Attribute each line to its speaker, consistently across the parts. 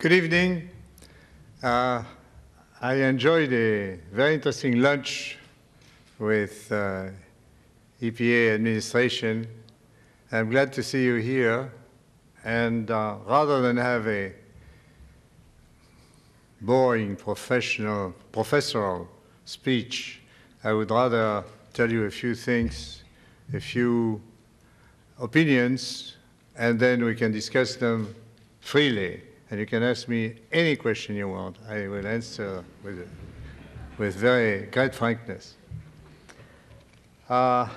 Speaker 1: Good evening. I enjoyed a very interesting lunch with EPA administration. I'm glad to see you here. And rather than have a boring professional speech, I would rather tell you a few things, a few opinions, and then we can discuss them freely. And you can ask me any question you want. I will answer with very great frankness. By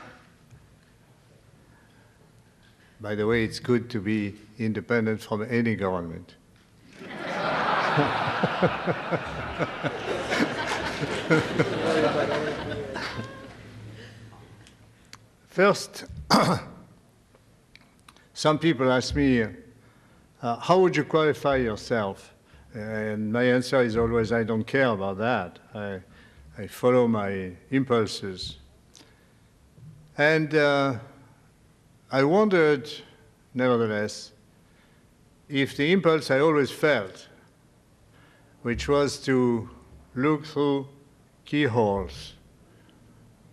Speaker 1: the way, it's good to be independent from any government. First, some people ask me, how would you qualify yourself? And my answer is always, I don't care about that. I follow my impulses. And I wondered, nevertheless, if the impulse I always felt, which was to look through keyholes,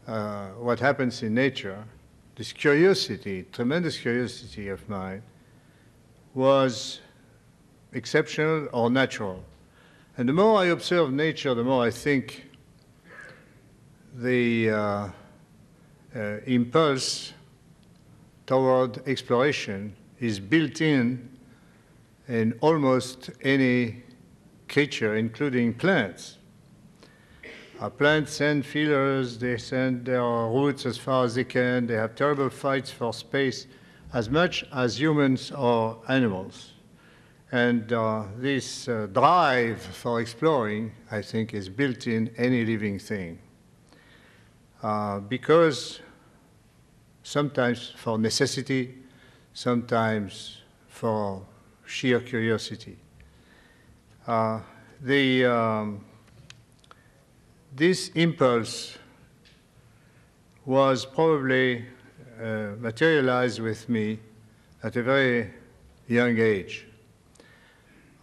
Speaker 1: what happens in nature, this curiosity, tremendous curiosity of mine, was exceptional or natural. And the more I observe nature, the more I think the impulse toward exploration is built in almost any creature, including plants. Plants send feelers, they send their roots as far as they can, they have terrible fights for space as much as humans or animals. And this drive for exploring, I think, is built in any living thing. Because sometimes for necessity, sometimes for sheer curiosity. This impulse was probably materialized with me at a very young age.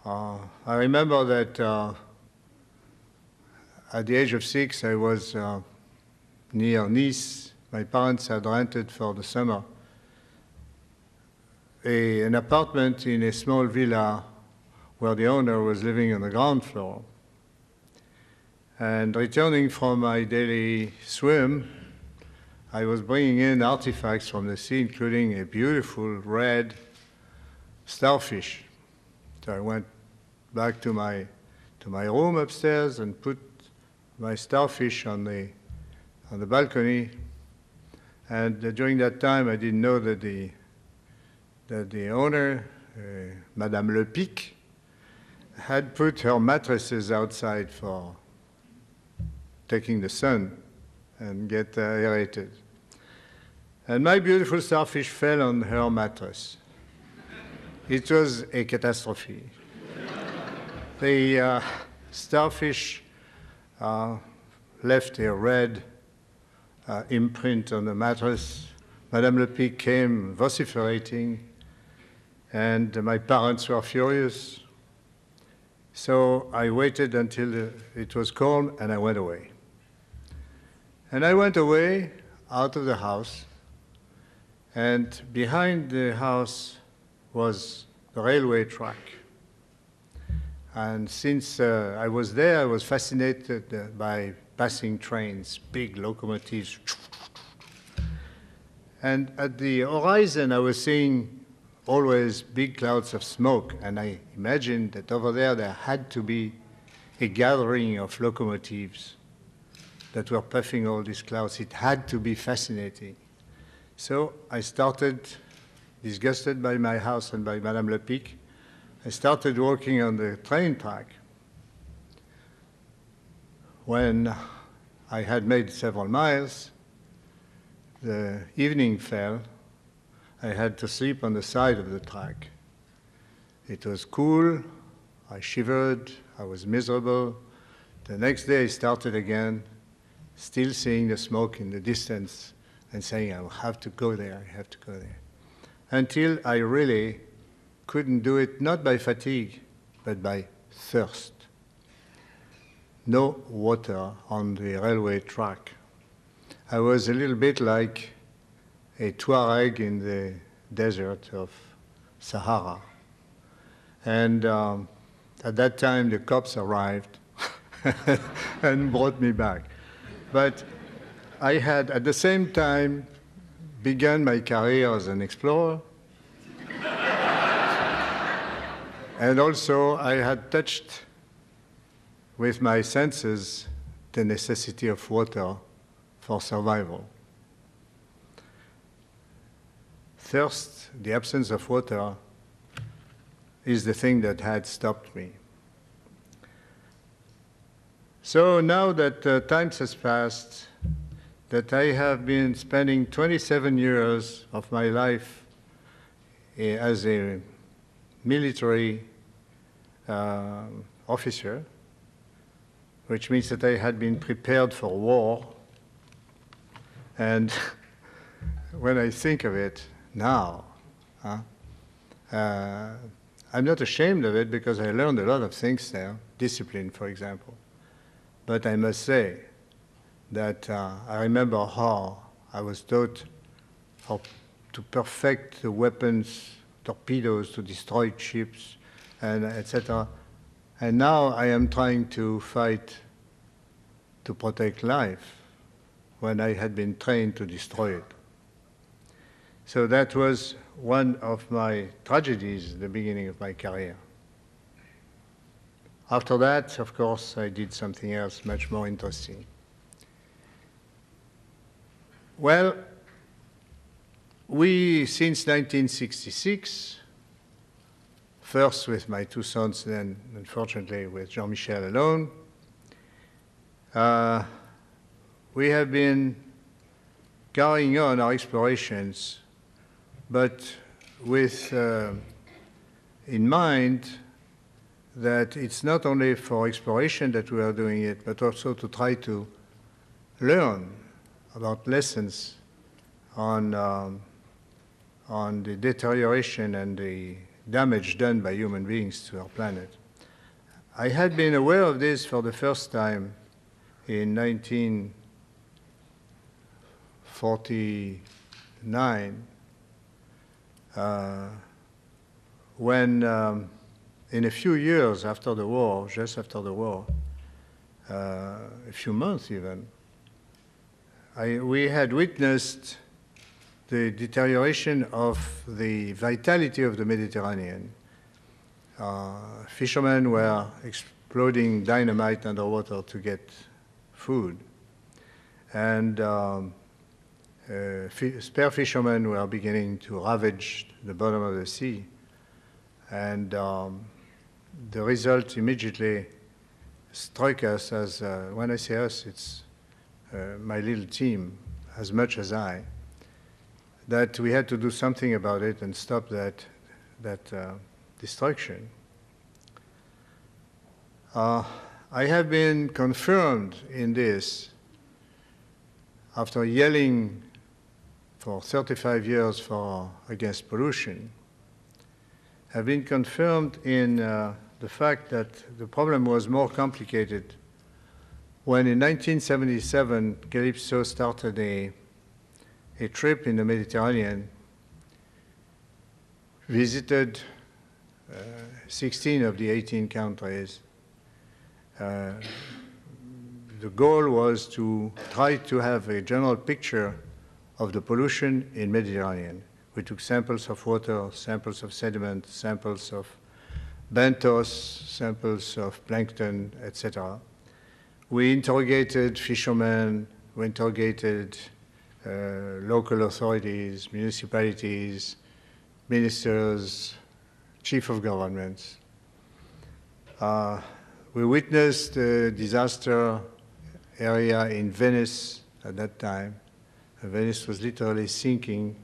Speaker 1: I remember that at the age of 6, I was near Nice. My parents had rented for the summer an apartment in a small villa where the owner was living on the ground floor. And returning from my daily swim, I was bringing in artifacts from the sea, including a beautiful red starfish. So I went back to my room upstairs and put my starfish on the balcony. And during that time, I didn't know that the owner, Madame Le Pic, had put her mattresses outside for taking the sun and get aerated. And my beautiful starfish fell on her mattress. It was a catastrophe. The starfish left a red imprint on the mattress. Madame Le Pic came vociferating, and my parents were furious. So I waited until it was calm, and I went away. And I went away out of the house, and behind the house was the railway track. And since I was there, I was fascinated by passing trains, big locomotives. And at the horizon, I was seeing always big clouds of smoke, and I imagined that over there had to be a gathering of locomotives that were puffing all these clouds. It had to be fascinating. So I started, disgusted by my house and by Madame Le Pic, I started walking on the train track. When I had made several miles, the evening fell. I had to sleep on the side of the track. It was cool, I shivered, I was miserable. The next day I started again, still seeing the smoke in the distance and saying, I have to go there, I have to go there. Until I really couldn't do it, not by fatigue, but by thirst. No water on the railway track. I was a little bit like a Tuareg in the desert of Sahara. And at that time, the cops arrived and brought me back. But I had, at the same time, begun my career as an explorer. And also, I had touched with my senses the necessity of water for survival. Thirst, the absence of water, is the thing that had stopped me. So now that time has passed, that I have been spending 27 years of my life as a military officer, which means that I had been prepared for war. And when I think of it now, I'm not ashamed of it because I learned a lot of things there, discipline, for example. But I must say that I remember how I was taught how to perfect the weapons, torpedoes, to destroy ships, and etc. And now I am trying to fight to protect life when I had been trained to destroy it. So that was one of my tragedies at the beginning of my career. After that, of course, I did something else much more interesting. Well, we, since 1966, first with my two sons, then unfortunately with Jean-Michel alone, we have been carrying on our explorations, but with in mind that it's not only for exploration that we are doing it, but also to try to learn about lessons on the deterioration and the damage done by human beings to our planet. I had been aware of this for the first time in 1949, when in a few years after the war, just after the war, a few months even, we had witnessed the deterioration of the vitality of the Mediterranean. Fishermen were exploding dynamite underwater to get food. And spear fishermen were beginning to ravage the bottom of the sea. And the result immediately struck us as, when I say us, it's my little team, as much as I, that we had to do something about it and stop that destruction. I have been confirmed in this after yelling for 35 years against pollution. I've been confirmed in the fact that the problem was more complicated when in 1977 Calypso started a trip in the Mediterranean, visited 16 of the 18 countries. The goal was to try to have a general picture of the pollution in Mediterranean. We took samples of water, samples of sediment, samples of benthos, samples of plankton, etc. We interrogated fishermen, we interrogated local authorities, municipalities, ministers, chief of governments. We witnessed the disaster area in Venice at that time. Venice was literally sinking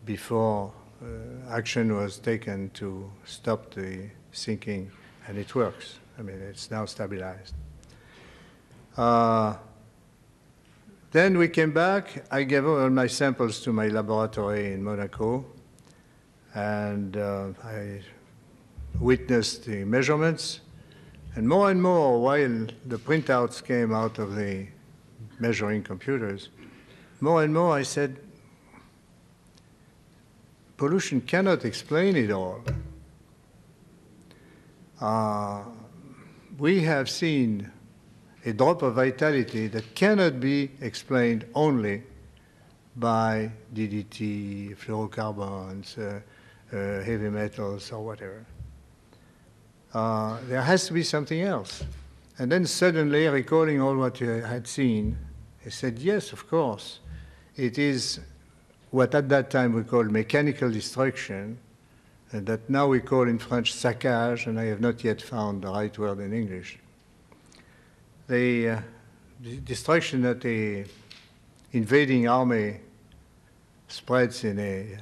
Speaker 1: before action was taken to stop the sinking, and it works. I mean, it's now stabilized. Then we came back. I gave all my samples to my laboratory in Monaco, and I witnessed the measurements. And more, while the printouts came out of the measuring computers, more and more I said, pollution cannot explain it all. We have seen a drop of vitality that cannot be explained only by DDT, fluorocarbons, heavy metals, or whatever. There has to be something else. And then suddenly, recalling all what I had seen, I said, yes, of course. It is what at that time we called mechanical destruction, and that now we call in French saccage, and I have not yet found the right word in English. The destruction that the invading army spreads in a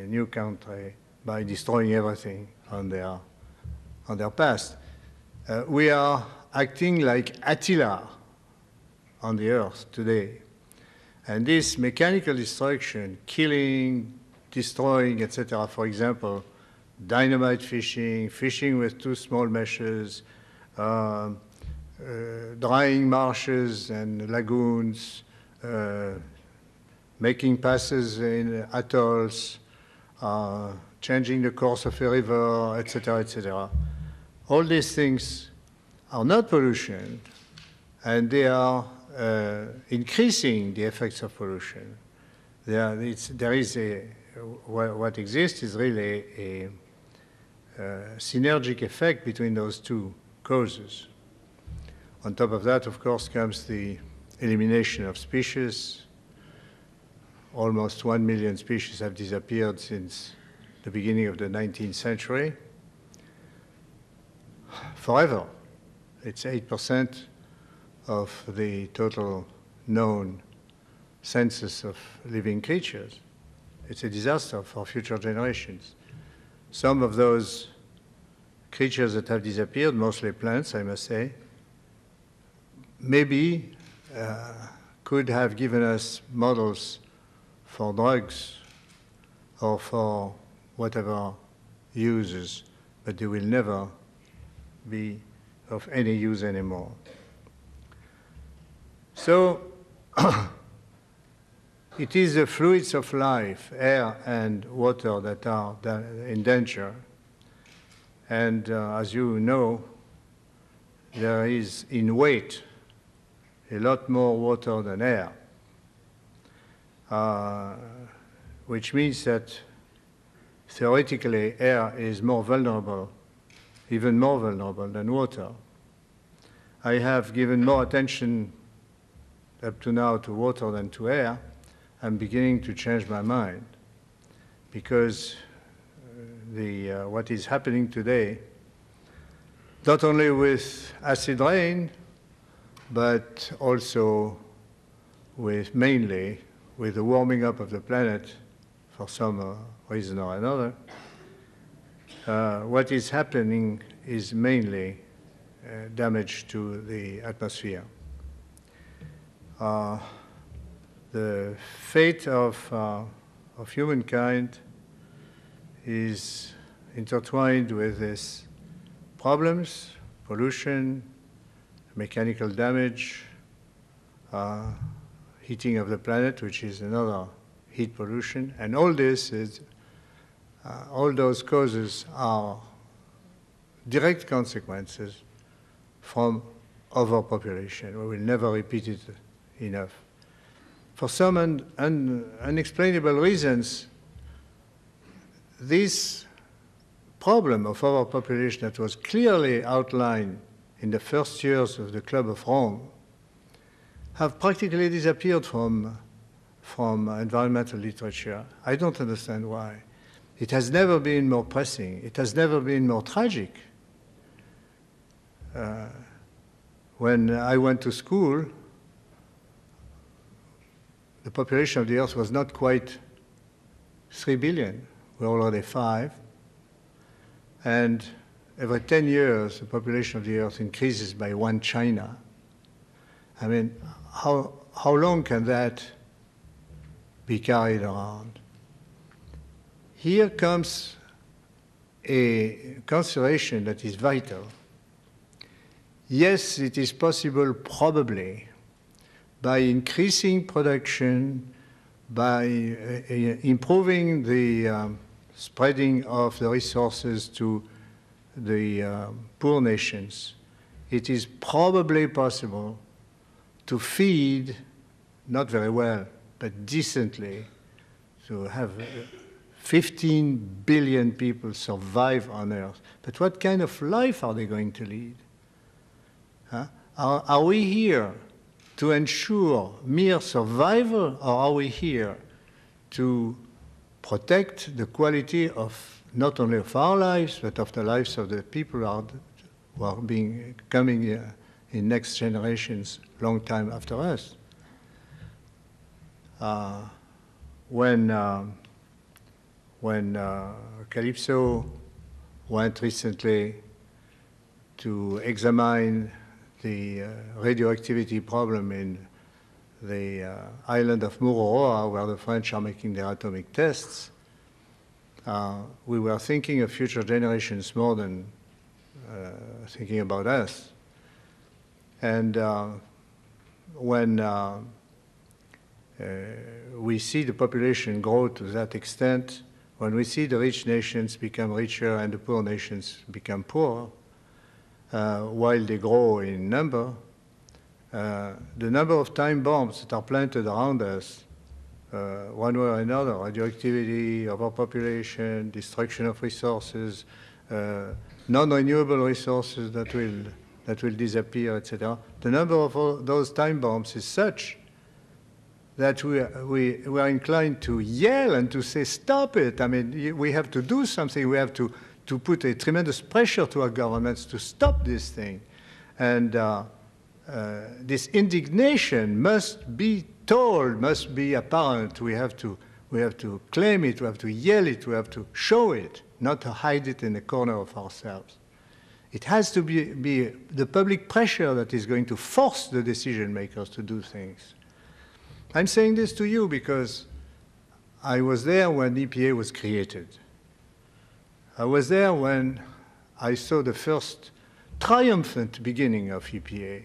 Speaker 1: new country by destroying everything on their past. We are acting like Attila on the earth today. And this mechanical destruction, killing, destroying, etc., for example, dynamite fishing, fishing with too small meshes, drying marshes and lagoons, making passes in atolls, changing the course of a river, etc., etc. All these things are not pollution, and they are increasing the effects of pollution. What exists is really a synergic effect between those two causes. On top of that, of course, comes the elimination of species. Almost 1 million species have disappeared since the beginning of the 19th century. Forever. It's 8% of the total known census of living creatures. It's a disaster for future generations. Some of those creatures that have disappeared, mostly plants, I must say, maybe could have given us models for drugs or for whatever uses, but they will never be of any use anymore. So it is the fluids of life, air and water, that are in danger. And as you know, there is in weight a lot more water than air, which means that theoretically air is more vulnerable, even more vulnerable than water. I have given more attention up to now to water than to air. I'm beginning to change my mind, because what is happening today, not only with acid rain, but also mainly with the warming up of the planet for some reason or another, what is happening is mainly damage to the atmosphere. The fate of humankind is intertwined with these problems: pollution, mechanical damage, heating of the planet, which is another heat pollution, and all this is, all those causes are direct consequences from overpopulation. We will never repeat it enough. For some unexplainable reasons, this problem of overpopulation that was clearly outlined in the first years of the Club of Rome have practically disappeared from environmental literature. I don't understand why. It has never been more pressing. It has never been more tragic. When I went to school, the population of the Earth was not quite 3 billion. We're already 5. And every 10 years, the population of the Earth increases by 1 China. I mean, how long can that be carried around? Here comes a consideration that is vital. Yes, it is possible, probably, by increasing production, by improving the spreading of the resources to the poor nations. It is probably possible to feed, not very well, but decently, to have 15 billion people survive on Earth. But what kind of life are they going to lead? Huh? Are we here to ensure mere survival, or are we here to protect the quality of not only of our lives, but of the lives of the people who are coming in next generations, long time after us? When Calypso went recently to examine the radioactivity problem in the island of Mururoa, where the French are making their atomic tests, we were thinking of future generations more than thinking about us. And when we see the population grow to that extent, when we see the rich nations become richer and the poor nations become poor, while they grow in number, the number of time bombs that are planted around us, one way or another, radioactivity, overpopulation, destruction of resources, non-renewable resources that will disappear, etc. The number of all those time bombs is such that we are inclined to yell and to say, stop it. I mean, we have to do something. We have to put a tremendous pressure to our governments to stop this thing. And this indignation must be told, must be apparent. We have to claim it, we have to yell it, we have to show it, not to hide it in a corner of ourselves. It has to be the public pressure that is going to force the decision makers to do things. I'm saying this to you because I was there when EPA was created. I was there when I saw the first triumphant beginning of EPA.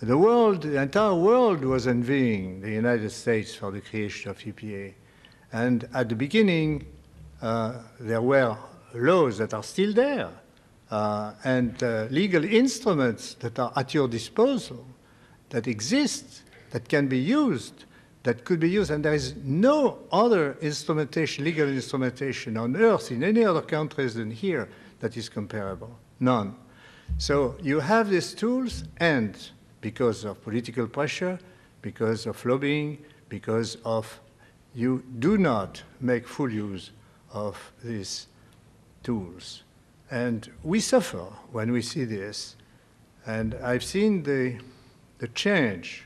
Speaker 1: The entire world was envying the United States for the creation of EPA. And at the beginning, there were laws that are still there and legal instruments that are at your disposal, that exist, that can be used, that could be used, and there is no other instrumentation, legal instrumentation on Earth in any other countries than here that is comparable. None. So you have these tools, and because of political pressure, because of lobbying, because of you do not make full use of these tools. And we suffer when we see this. And I've seen the change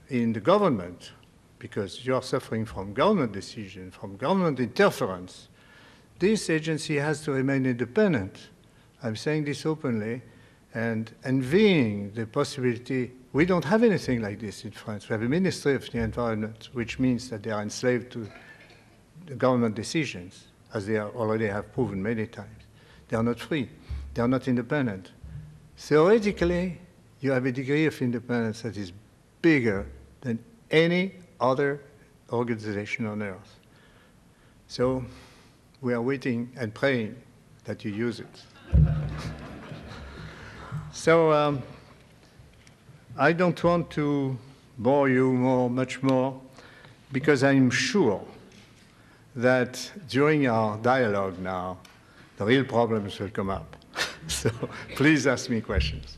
Speaker 1: in the government, because you are suffering from government decision, from government interference. This agency has to remain independent. I'm saying this openly, and envying the possibility. We don't have anything like this in France. We have a Ministry of the Environment, which means that they are enslaved to the government decisions, as they already have proven many times. They are not free. They are not independent. Theoretically, you have a degree of independence that is bigger than any other organization on Earth. So we are waiting and praying that you use it. So I don't want to bore you much more, because I'm sure that during our dialogue now, the real problems will come up. So please ask me questions.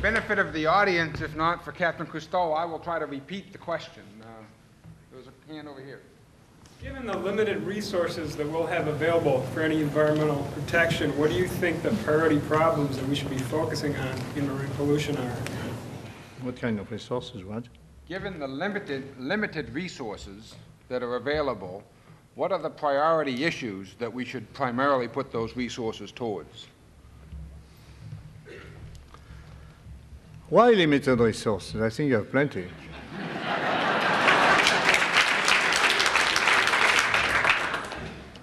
Speaker 2: Benefit of the audience, if not for Captain Cousteau, I will try to repeat the question. There's a hand over here.
Speaker 3: Given the limited resources that we'll have available for any environmental protection, what do you think the priority problems that we should be focusing on in marine pollution are?
Speaker 1: What kind of resources, what?
Speaker 2: Given the limited resources that are available, what are the priority issues that we should primarily put those resources towards?
Speaker 1: Why limited resources? I think you have plenty.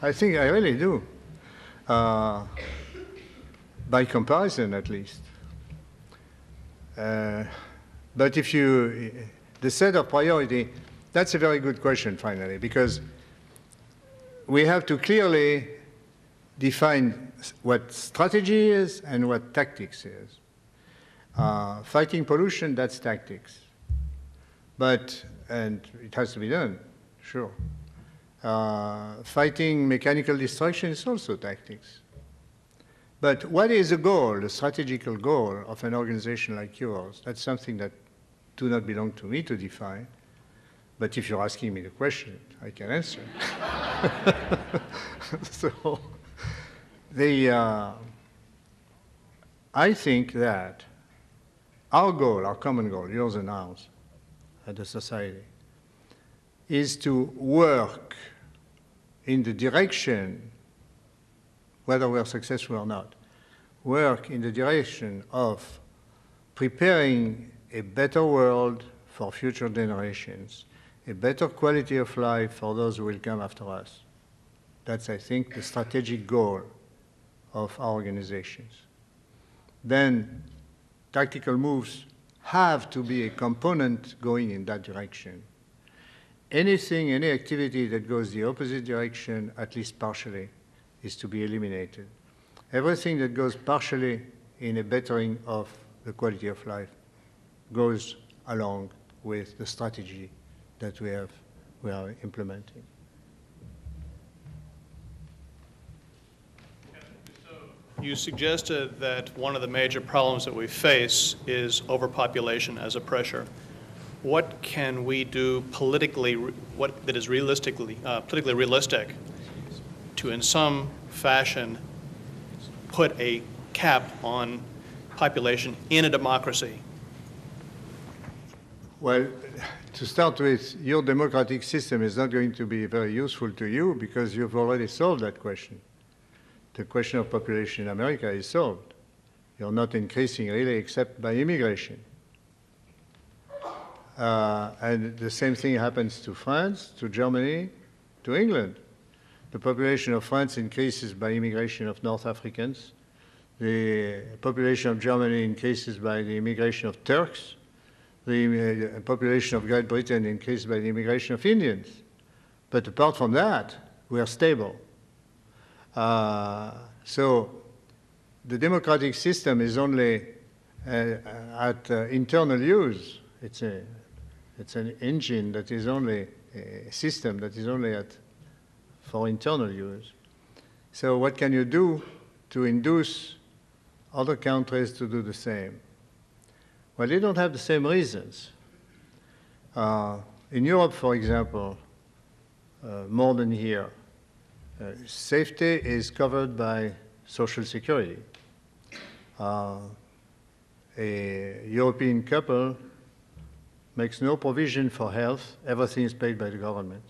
Speaker 1: I really do. By comparison, at least. But if you, the set of priority, that's a very good question, finally, because we have to clearly define what strategy is and what tactics is. Fighting pollution, that's tactics. But, and it has to be done, sure. Fighting mechanical destruction is also tactics. But what is the goal, the strategical goal of an organization like yours? That's something that do not belong to me to define. But if you're asking me the question, I can answer. So, I think that our goal, our common goal, yours and ours, at the society, is to work in the direction, whether we are successful or not, work in the direction of preparing a better world for future generations, a better quality of life for those who will come after us. That's, I think, the strategic goal of our organizations. Then tactical moves have to be a component going in that direction. Anything, any activity that goes the opposite direction, at least partially, is to be eliminated. Everything that goes partially in a bettering of the quality of life goes along with the strategy that we are implementing.
Speaker 4: You suggested that one of the major problems that we face is overpopulation as a pressure. What can we do politically, that is politically realistic, to in some fashion put a cap on population in a democracy?
Speaker 1: Well, to start with, your democratic system is not going to be very useful to you because you've already solved that question. The question of population in America is solved. You're not increasing really except by immigration. And the same thing happens to France, to Germany, to England. The population of France increases by immigration of North Africans. The population of Germany increases by the immigration of Turks. The population of Great Britain increased by the immigration of Indians. But apart from that, we are stable. So the democratic system is only at internal use. It's an engine that is only a system that is only for internal use. So what can you do to induce other countries to do the same? Well, they don't have the same reasons. In Europe, for example, more than here, safety is covered by Social Security. A European couple makes no provision for health. Everything is paid by the government.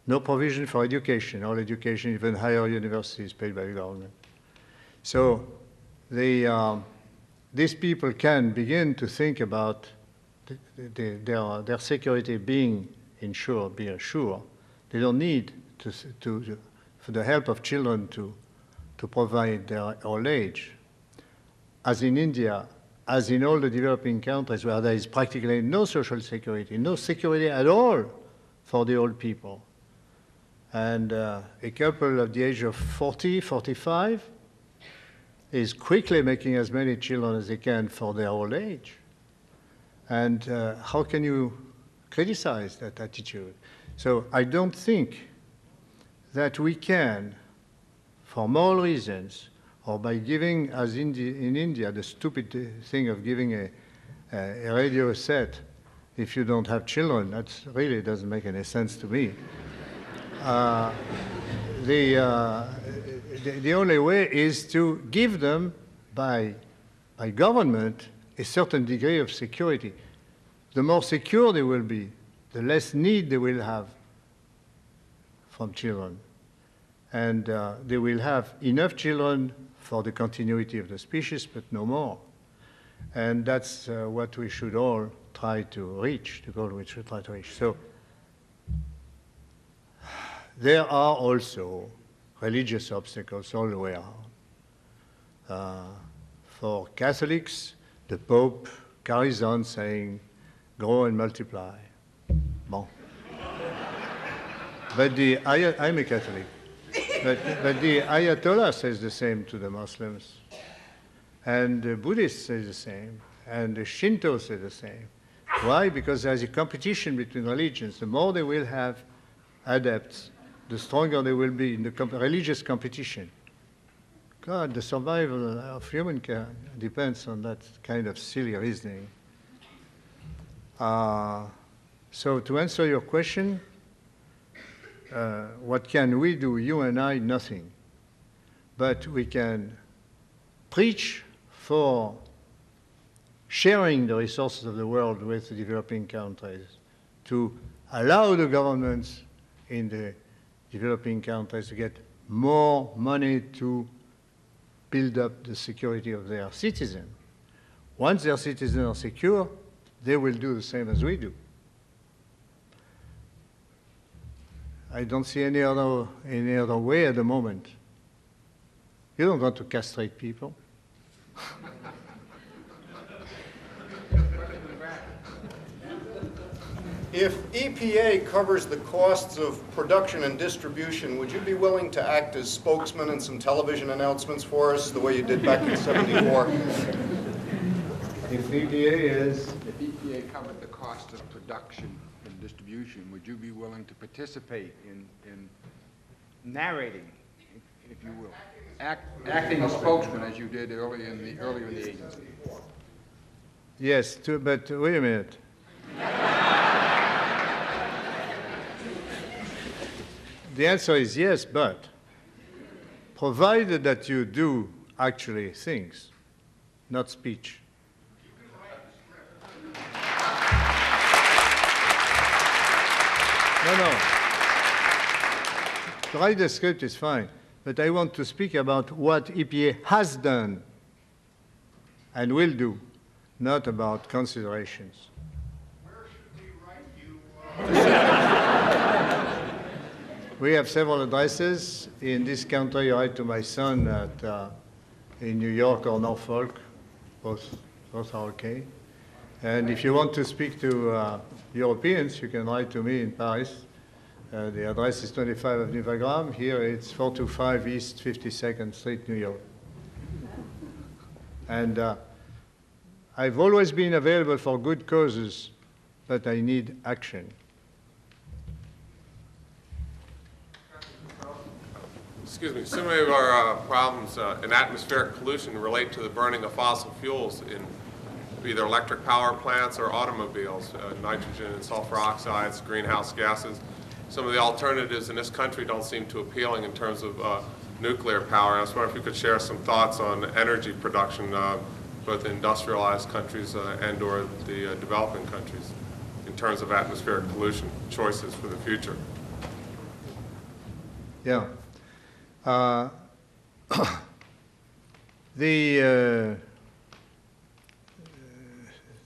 Speaker 1: No provision for education. All education, even higher university, is paid by the government. So these people can begin to think about their security being assured. They don't need for the help of children to provide their old age. As in India, as in all the developing countries where there is practically no social security, no security at all for the old people. And a couple of the age of 40, 45 is quickly making as many children as they can for their old age. And how can you criticize that attitude? So I don't think that we can, for moral reasons, or by giving, as in India, the stupid thing of giving a radio set if you don't have children, that really doesn't make any sense to me. The only way is to give them, by government, a certain degree of security. The more secure they will be, the less need they will have from children. And they will have enough children for the continuity of the species, but no more. And that's what we should all try to reach, the goal we should try to reach. So there are also religious obstacles all the way around. For Catholics, the Pope carries on saying, grow and multiply. Bon. But I'm a Catholic. But the Ayatollah says the same to the Muslims. And the Buddhists say the same. And the Shinto say the same. Why? Because there's a competition between religions. The more they will have adepts, the stronger they will be in the religious competition. God, the survival of humankind depends on that kind of silly reasoning. So to answer your question, what can we do? You and I, nothing. But we can preach for sharing the resources of the world with the developing countries, to allow the governments in the developing countries to get more money to build up the security of their citizens. Once their citizens are secure, they will do the same as we do. I don't see any other way at the moment. You don't want to castrate people.
Speaker 5: If EPA covers the costs of production and distribution, would you be willing to act as spokesman in some television announcements for us, the way you did back in '74?
Speaker 1: If EPA
Speaker 2: If EPA covered the cost of production and distribution, would you be willing to participate in narrating, if you will? Acting as spokesman, as you did earlier in the agency.
Speaker 1: yes, but wait a minute. The answer is yes, but provided that you do actually things, not speech. No. To write the script is fine, but I want to speak about what EPA has done and will do, not about considerations.
Speaker 5: Where should we write you?
Speaker 1: We have several addresses. In this country, I write to my son in New York or Norfolk. Both are okay. And if you want to speak to Europeans, you can write to me in Paris. The address is 25 Avenue Wagram. Here it's 425 East 52nd Street, New York. And I've always been available for good causes, but I need action.
Speaker 6: Excuse me, so many of our problems in atmospheric pollution relate to the burning of fossil fuels in either electric power plants or automobiles, nitrogen and sulfur oxides, greenhouse gases. Some of the alternatives in this country don't seem too appealing in terms of nuclear power. I was wondering if you could share some thoughts on energy production, both in industrialized countries and or the developing countries, in terms of atmospheric pollution choices for the future.
Speaker 1: Yeah.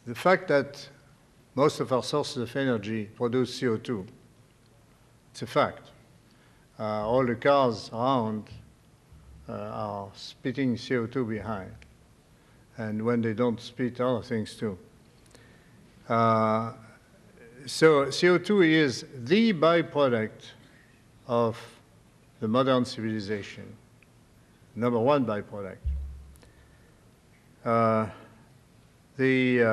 Speaker 1: The fact that most of our sources of energy produce CO2, it's a fact. All the cars around are spitting CO2 behind, and when they don't spit other things too. So CO2 is the byproduct of the modern civilization, number one byproduct. The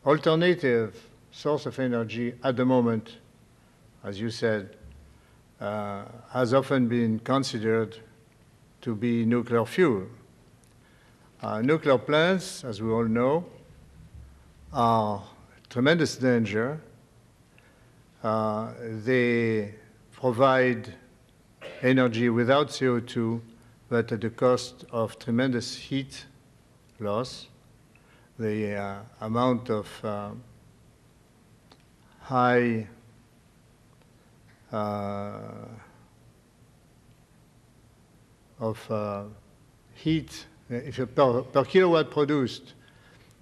Speaker 1: alternative source of energy at the moment, as you said, has often been considered to be nuclear fuel. Nuclear plants, as we all know, are a tremendous danger. They provide energy without CO2, but at the cost of tremendous heat loss. The amount of high heat, if you per kilowatt produced,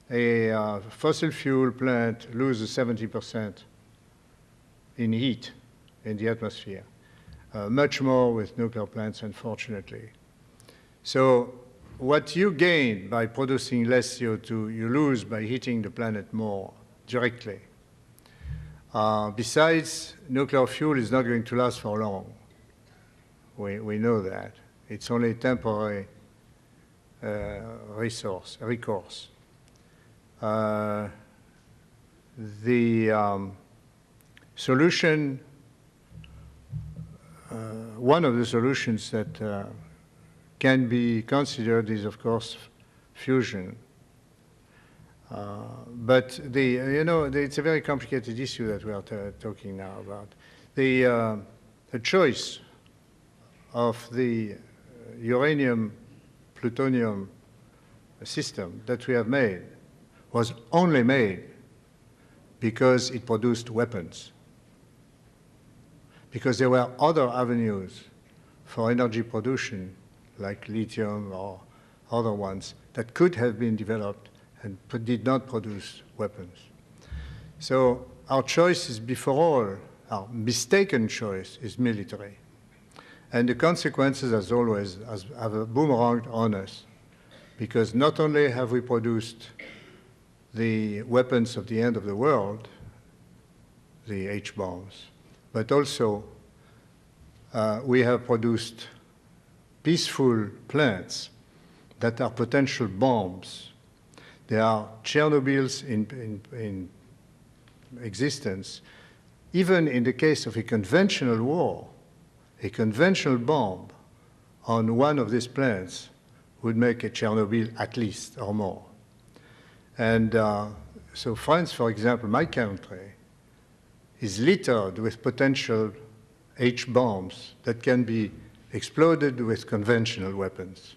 Speaker 1: a fossil fuel plant loses 70% in heat in the atmosphere. Much more with nuclear plants, unfortunately. So what you gain by producing less CO2, you lose by heating the planet more directly. Besides, nuclear fuel is not going to last for long. We know that. It's only a temporary recourse. The solution, one of the solutions that can be considered is, of course, fusion. But it's a very complicated issue that we are talking now about. The choice of the uranium-plutonium system that we have made was only made because it produced weapons, because there were other avenues for energy production, like lithium or other ones, that could have been developed and did not produce weapons. So our choice is, before all, our mistaken choice is military. And the consequences, as always, have a boomerang on us, because not only have we produced the weapons of the end of the world, the H-bombs, but also we have produced peaceful plants that are potential bombs. There are Chernobyls in existence. Even in the case of a conventional war, a conventional bomb on one of these plants would make a Chernobyl at least or more. And so France, for example, my country, is littered with potential H-bombs that can be exploded with conventional weapons.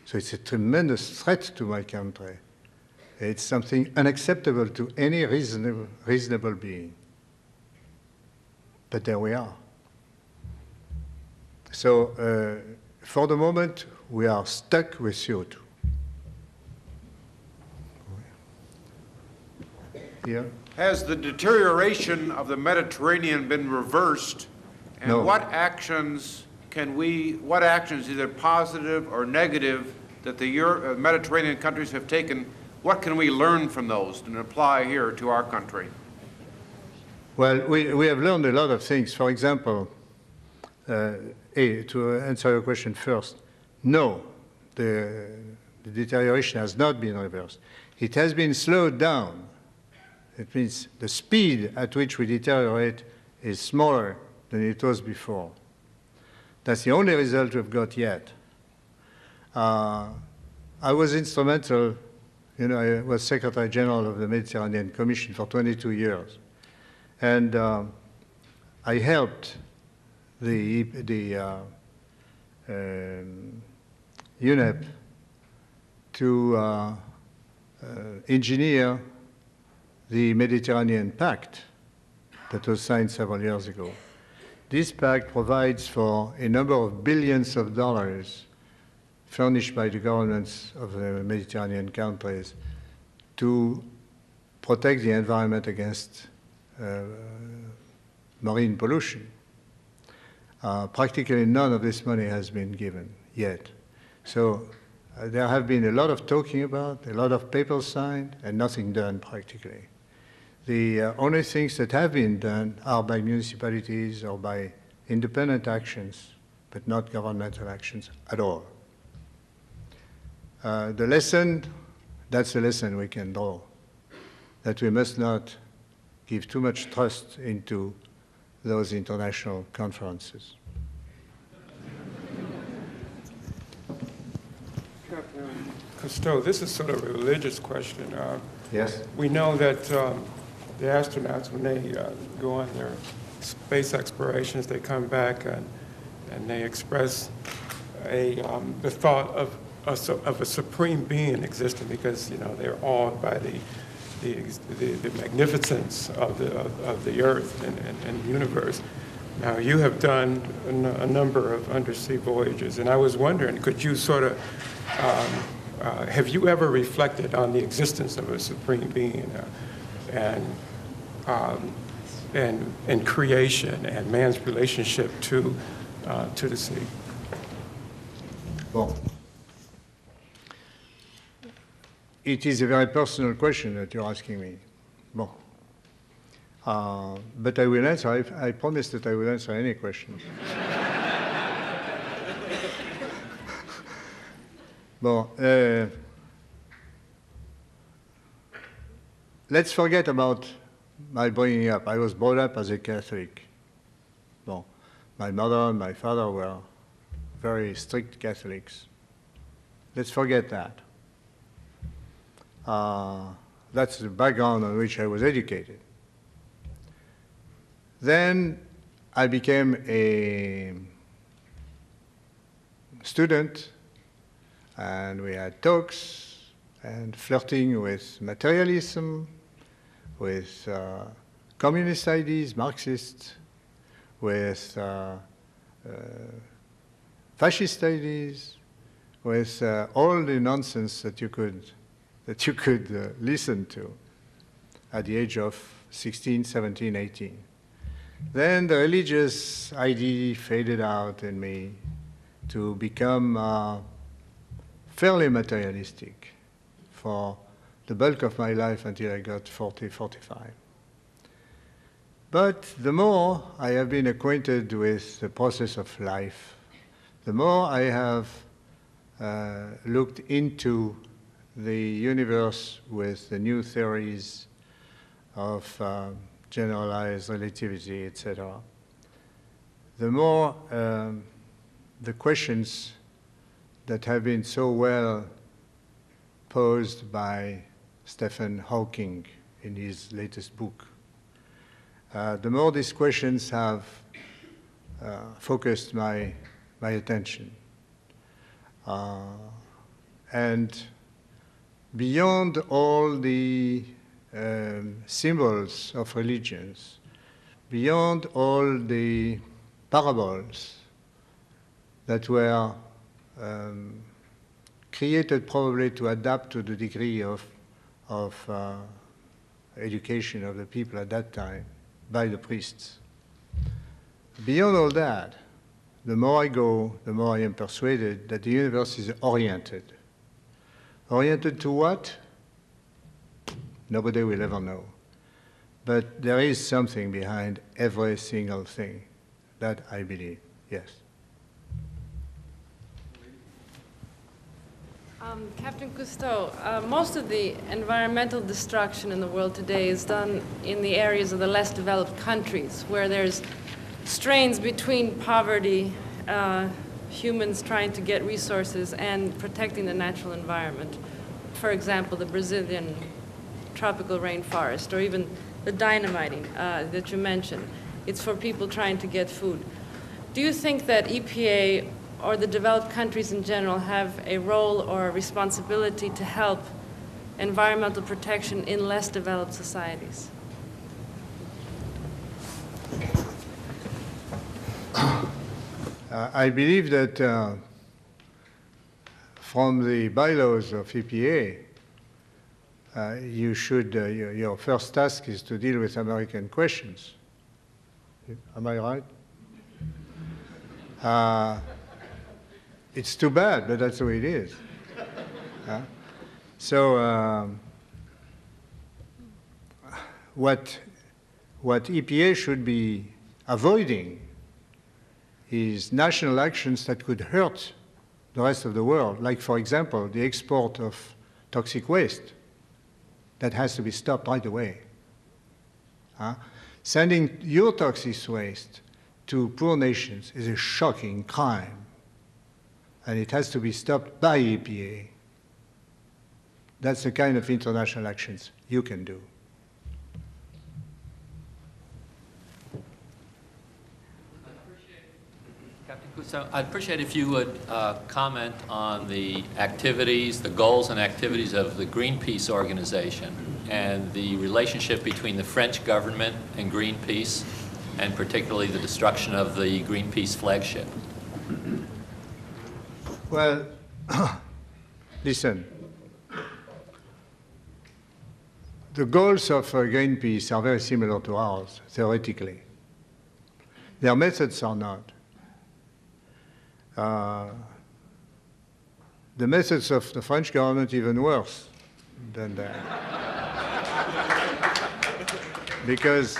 Speaker 1: So it's a tremendous threat to my country. It's something unacceptable to any reasonable being. But there we are. So for the moment, we are stuck with CO2. Here.
Speaker 2: Has the deterioration of the Mediterranean been reversed? And
Speaker 1: No.
Speaker 2: what actions, either positive or negative, that the Mediterranean countries have taken, what can we learn from those and apply here to our country?
Speaker 1: Well, we have learned a lot of things. For example, to answer your question first, no, the deterioration has not been reversed. It has been slowed down. It means the speed at which we deteriorate is smaller than it was before. That's the only result we've got yet. I was instrumental, I was Secretary General of the Mediterranean Commission for 22 years. And I helped the UNEP to engineer the Mediterranean Pact that was signed several years ago. This pact provides for a number of billions of dollars furnished by the governments of the Mediterranean countries to protect the environment against marine pollution. Practically none of this money has been given yet. So there have been a lot of talking about, a lot of papers signed, and nothing done practically. The only things that have been done are by municipalities or by independent actions, but not governmental actions at all. The lesson, that's the lesson we can draw, that we must not give too much trust into those international conferences.
Speaker 7: Captain Cousteau, this is sort of a religious question.
Speaker 1: Yes?
Speaker 7: We know that the astronauts, when they go on their space explorations, they come back and they express the thought of a supreme being existing, because they're awed by the magnificence of the Earth and the universe. Now, you have done a number of undersea voyages, and I was wondering, could you sort of, have you ever reflected on the existence of a supreme being and creation and man's relationship to the sea?
Speaker 1: Bon. It is a very personal question that you're asking me. Bon. But I will answer. I promise that I will answer any question. Bon. Let's forget about my bringing up. I was brought up as a Catholic. Bon. My mother and my father were very strict Catholics. Let's forget that. That's the background on which I was educated. Then I became a student, and we had talks and flirting with materialism, with communist ideas, Marxist, with fascist ideas, with all the nonsense that you could listen to at the age of 16, 17, 18. Then the religious idea faded out in me to become fairly materialistic for the bulk of my life until I got 40, 45. But the more I have been acquainted with the process of life, the more I have looked into the universe with the new theories of generalized relativity, etc., the more the questions that have been so well posed by Stephen Hawking in his latest book, the more these questions have focused my attention. And beyond all the symbols of religions, beyond all the parables that were created probably to adapt to the degree of education of the people at that time by the priests. Beyond all that, the more I go, the more I am persuaded that the universe is oriented. Oriented to what? Nobody will ever know. But there is something behind every single thing. That I believe, yes.
Speaker 8: Captain Cousteau, most of the environmental destruction in the world today is done in the areas of the less developed countries, where there's strains between poverty, humans trying to get resources, and protecting the natural environment. For example, the Brazilian tropical rainforest, or even the dynamiting that you mentioned. It's for people trying to get food. Do you think that EPA or the developed countries in general have a role or a responsibility to help environmental protection in less developed societies?
Speaker 1: I believe that from the bylaws of EPA, you should, your first task is to deal with American questions. Am I right? It's too bad, but that's the way it is. So what EPA should be avoiding is national actions that could hurt the rest of the world, like, for example, the export of toxic waste. That has to be stopped right away. Sending your toxic waste to poor nations is a shocking crime, and it has to be stopped by EPA. That's the kind of international actions you can do.
Speaker 9: Captain Cousteau, I'd appreciate if you would comment on the activities, the goals and activities of the Greenpeace organization and the relationship between the French government and Greenpeace, and particularly the destruction of the Greenpeace flagship?
Speaker 1: Well, listen. The goals of Greenpeace are very similar to ours, theoretically. Their methods are not. The methods of the French government even worse than that. Because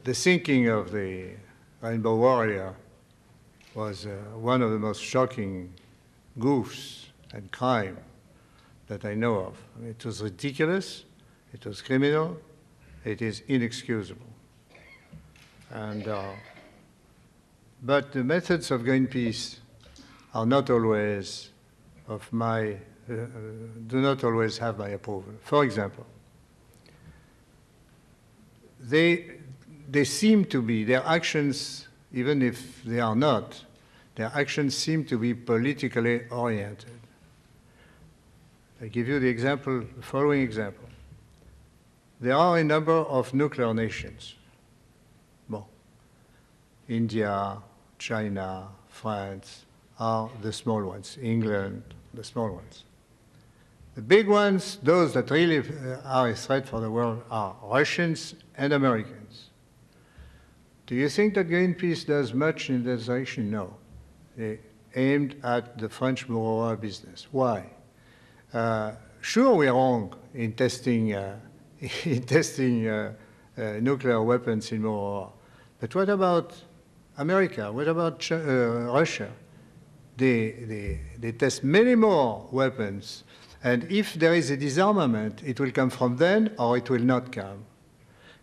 Speaker 1: the sinking of the Rainbow Warrior was one of the most shocking goofs and crime that I know of. I mean, it was ridiculous, it was criminal, it is inexcusable. And, but the methods of Greenpeace are not always of my, do not always have my approval. For example, they seem to be, their actions, even if they are not, their actions seem to be politically oriented. I give you the example, the following example. There are a number of nuclear nations. Bon. India, China, France are the small ones. England, the small ones. The big ones, those that really are a threat for the world, are Russians and Americans. Do you think that Greenpeace does much in this direction? No. They aimed at the French Mururoa business. Why? Sure, we're wrong in testing, nuclear weapons in Mururoa. But what about America? What about Russia? They test many more weapons. And if there is a disarmament, it will come from them or it will not come.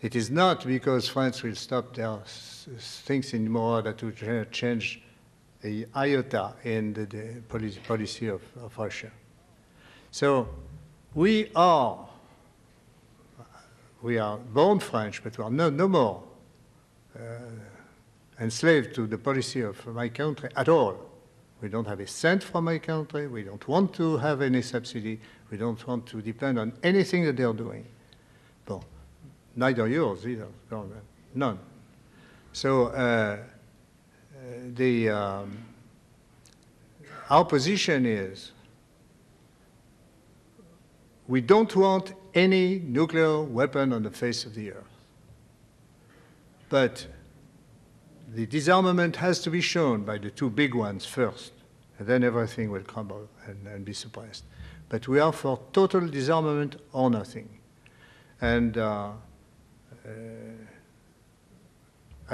Speaker 1: It is not because France will stop their things in Mururoa that will change a iota in the policy of Russia. So we are born French, but we are no more enslaved to the policy of my country at all. We don't have a cent from my country. We don't want to have any subsidy. We don't want to depend on anything that they're doing. Well, neither yours either, government. None. So our position is we don't want any nuclear weapon on the face of the earth. But the disarmament has to be shown by the two big ones first, and then everything will crumble and be suppressed. But we are for total disarmament or nothing. And I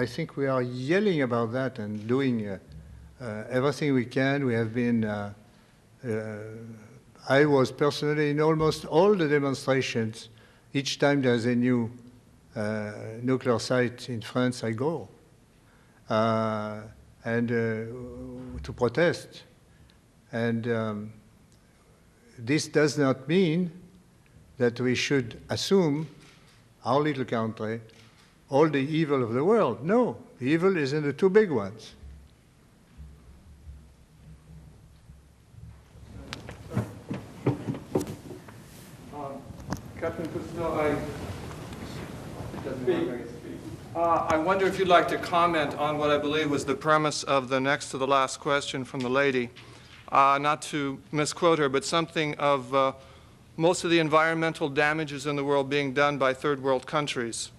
Speaker 1: think we are yelling about that and doing everything we can. We have been, I was personally in almost all the demonstrations. Each time there's a new nuclear site in France, I go. To protest. And this does not mean that we should assume, our little country, all the evil of the world. No, the evil is in the two big ones.
Speaker 10: Captain Cousteau, I wonder if you'd like to comment on what I believe was the premise of the next to the last question from the lady. Not to misquote her, but something of most of the environmental damages in the world being done by third world countries.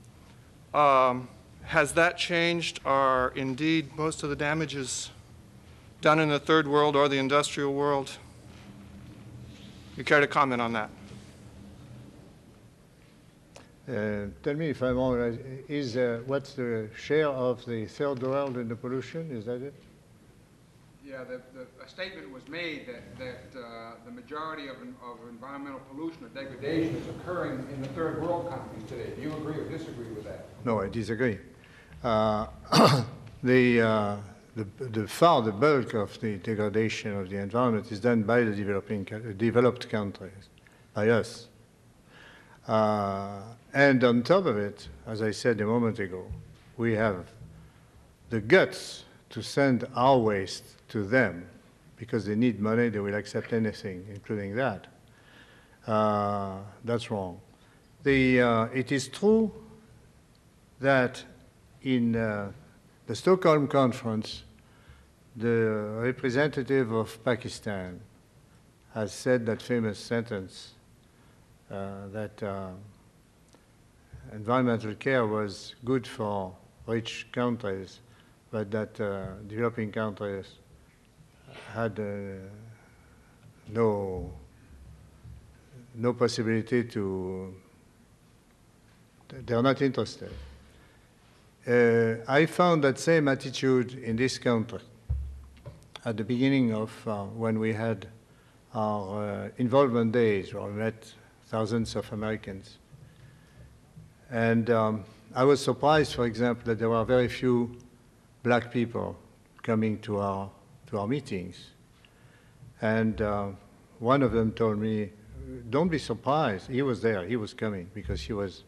Speaker 10: Has that changed? Are indeed most of the damages done in the third world or the industrial world? You care to comment on that?
Speaker 1: Tell me if I'm wrong, what's the share of the third world in the pollution? Is that it?
Speaker 2: Yeah, a statement was made that the majority of environmental pollution or degradation is occurring in the third world countries today. Do you agree or disagree with that?
Speaker 1: No, I disagree. The bulk of the degradation of the environment is done by the developed countries, by us. And on top of it, as I said a moment ago, we have the guts to send our waste to them because they need money, they will accept anything, including that. That's wrong. It is true that in the Stockholm conference, the representative of Pakistan has said that famous sentence that environmental care was good for rich countries, but that developing countries had no possibility to, they're not interested. I found that same attitude in this country at the beginning of when we had our involvement days, where we met thousands of Americans. And I was surprised, for example, that there were very few black people coming to our meetings. And one of them told me, don't be surprised. He was there, he was coming, because he was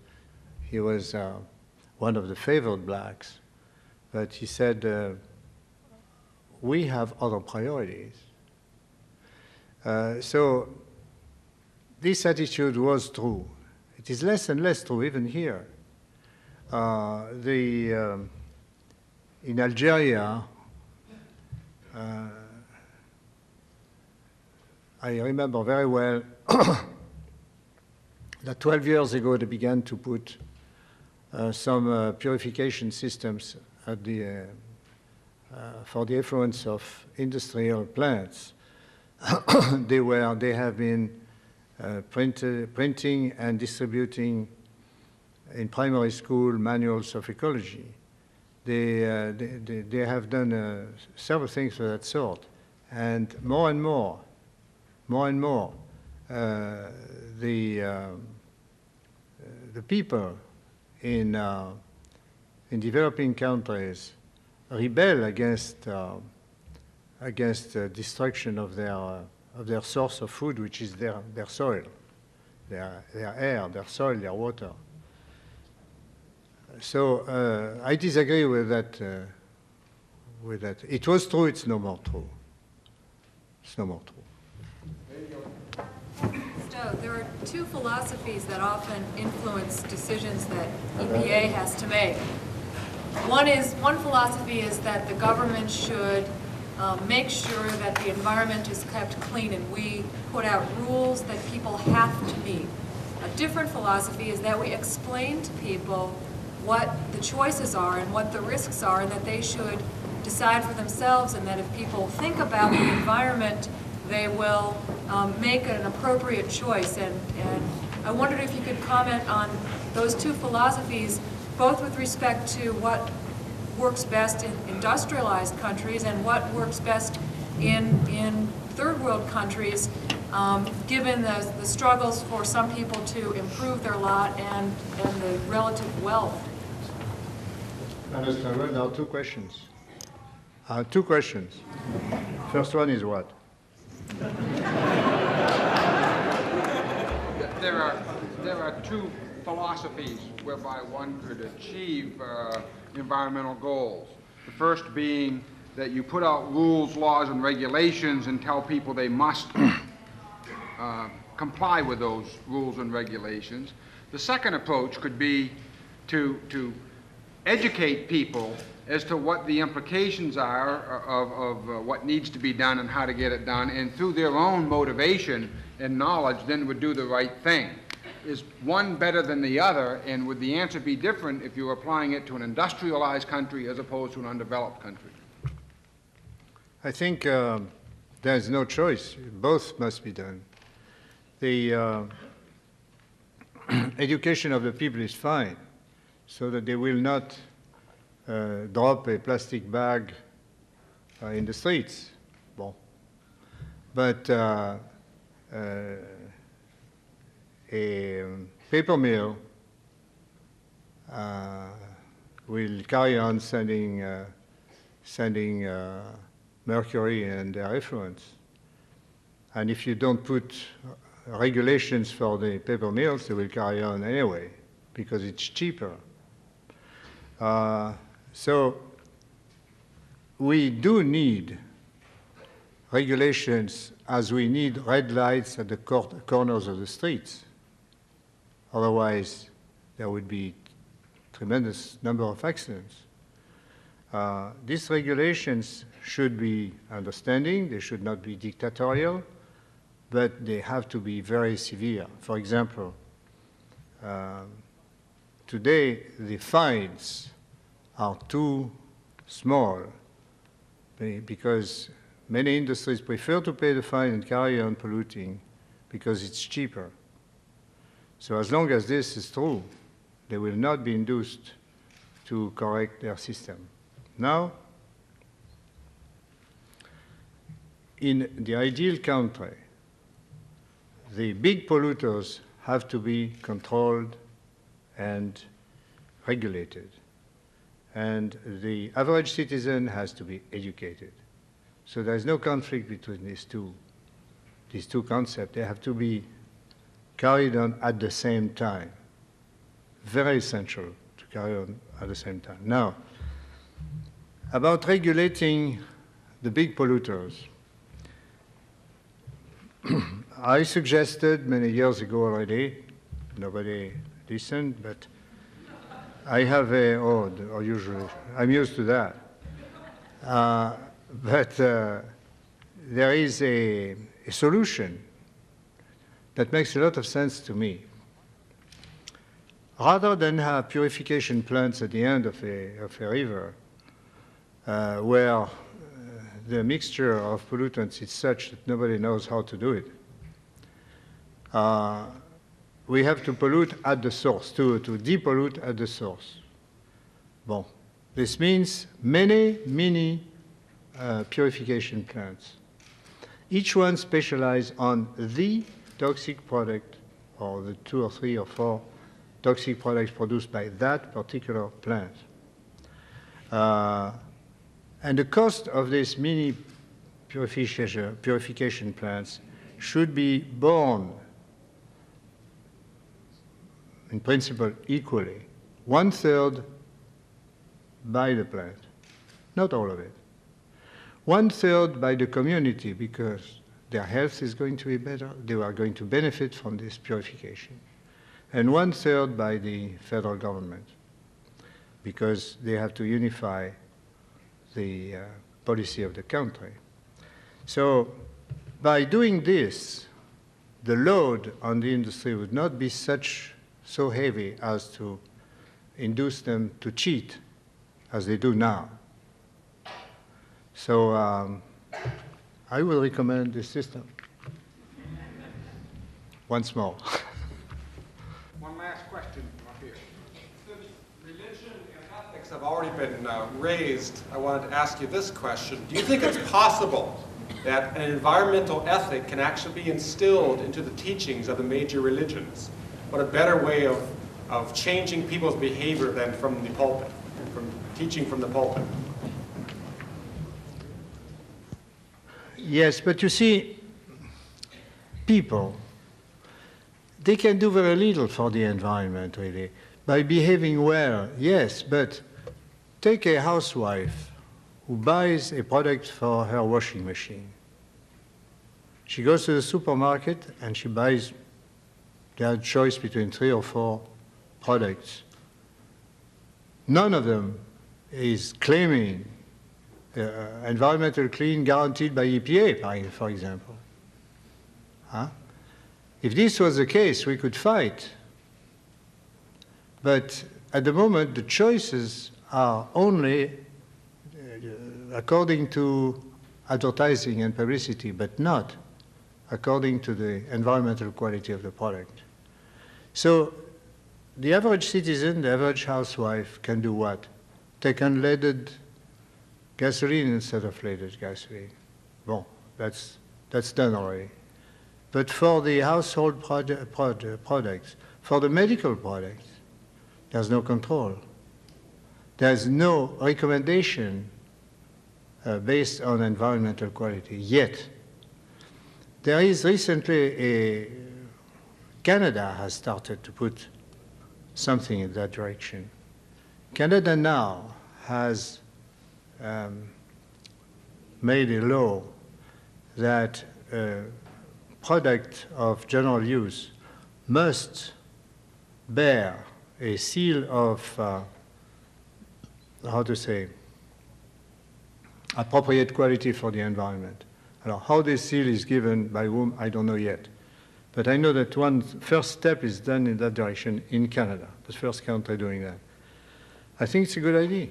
Speaker 1: one of the favored blacks. But he said, we have other priorities. So this attitude was true. It is less and less true even here. In Algeria, I remember very well that 12 years ago they began to put some purification systems at the, for the effluents of industrial plants. They have been printing and distributing in primary school manuals of ecology. They have done several things of that sort, and more and more, the people in developing countries rebel against destruction of their source of food, which is their soil, their air, their soil, their water. So I disagree with that. It was true. It's no more true. It's no more true.
Speaker 11: Cousteau, there are two philosophies that often influence decisions that EPA has to make. One philosophy is that the government should make sure that the environment is kept clean, and we put out rules that people have to meet. A different philosophy is that we explain to people what the choices are and what the risks are, and that they should decide for themselves, and that if people think about the environment, they will make an appropriate choice. And I wondered if you could comment on those two philosophies, both with respect to what works best in industrialized countries and what works best in third world countries, given the struggles for some people to improve their lot and the relative wealth.
Speaker 1: Understand. Well, there are two questions. Two questions. First one is what?
Speaker 2: There are two philosophies whereby one could achieve environmental goals. The first being that you put out rules, laws, and regulations and tell people they must comply with those rules and regulations. The second approach could be to educate people as to what the implications are of what needs to be done and how to get it done, and through their own motivation and knowledge then would do the right thing. Is one better than the other, and would the answer be different if you were applying it to an industrialized country as opposed to an undeveloped country?
Speaker 1: I think there's no choice. Both must be done. The education of the people is fine, so that they will not drop a plastic bag in the streets. Bon. But a paper mill will carry on sending mercury and their effluents. And if you don't put regulations for the paper mills, they will carry on anyway, because it's cheaper. So we do need regulations as we need red lights at the corners of the streets. Otherwise, there would be tremendous number of accidents. These regulations should be understanding, they should not be dictatorial, but they have to be very severe. For example, today the fines are too small because many industries prefer to pay the fine and carry on polluting because it's cheaper. So as long as this is true, they will not be induced to correct their system. Now, in the ideal country, the big polluters have to be controlled and regulated. And the average citizen has to be educated. So there's no conflict between these two concepts. They have to be carried on at the same time. Very essential to carry on at the same time. Now, about regulating the big polluters. I suggested many years ago already, nobody listened, but I have usually, I'm used to that. But there is a solution that makes a lot of sense to me. Rather than have purification plants at the end of a river, where the mixture of pollutants is such that nobody knows how to do it, we have to pollute at the source, to depollute at the source. Bon. This means many mini purification plants. Each one specialized on the toxic product, or the 2 or 3 or 4 toxic products produced by that particular plant. And the cost of these mini purification plants should be borne, in principle, equally. 1/3 by the plant, not all of it. 1/3 by the community, because their health is going to be better, they are going to benefit from this purification. And 1/3 by the federal government, because they have to unify the policy of the country. So by doing this, the load on the industry would not be so heavy as to induce them to cheat as they do now. So I will recommend this system. Once more.
Speaker 2: One last question up here.
Speaker 10: Since religion and ethics have already been raised, I wanted to ask you this question. Do you think it's possible that an environmental ethic can actually be instilled into the teachings of the major religions? What a better way of changing people's behavior than from the pulpit, from teaching from the pulpit.
Speaker 1: Yes, but you see, people, they can do very little for the environment, really. By behaving well, yes, but take a housewife who buys a product for her washing machine. She goes to the supermarket and she buys their choice between 3 or 4 products. None of them is claiming environmental clean guaranteed by EPA, for example. Huh? If this was the case, we could fight. But at the moment, the choices are only according to advertising and publicity, but not according to the environmental quality of the product. So the average citizen, the average housewife can do what? Take unleaded gasoline instead of leaded gasoline. Bon, that's done already. But for the household products, for the medical products, there's no control. There's no recommendation based on environmental quality yet. There is recently Canada has started to put something in that direction. Canada now has made a law that product of general use must bear a seal of, appropriate quality for the environment. Now, how this seal is given by whom, I don't know yet. But I know that one first step is done in that direction in Canada, the first country doing that. I think it's a good idea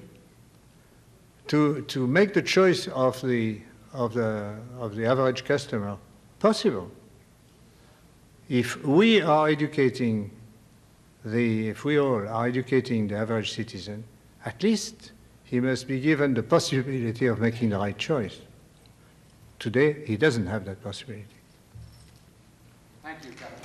Speaker 1: to make the choice of the average customer possible. If we are educating if we all are educating the average citizen, at least he must be given the possibility of making the right choice. Today, he doesn't have that possibility.
Speaker 2: Thank you, Captain.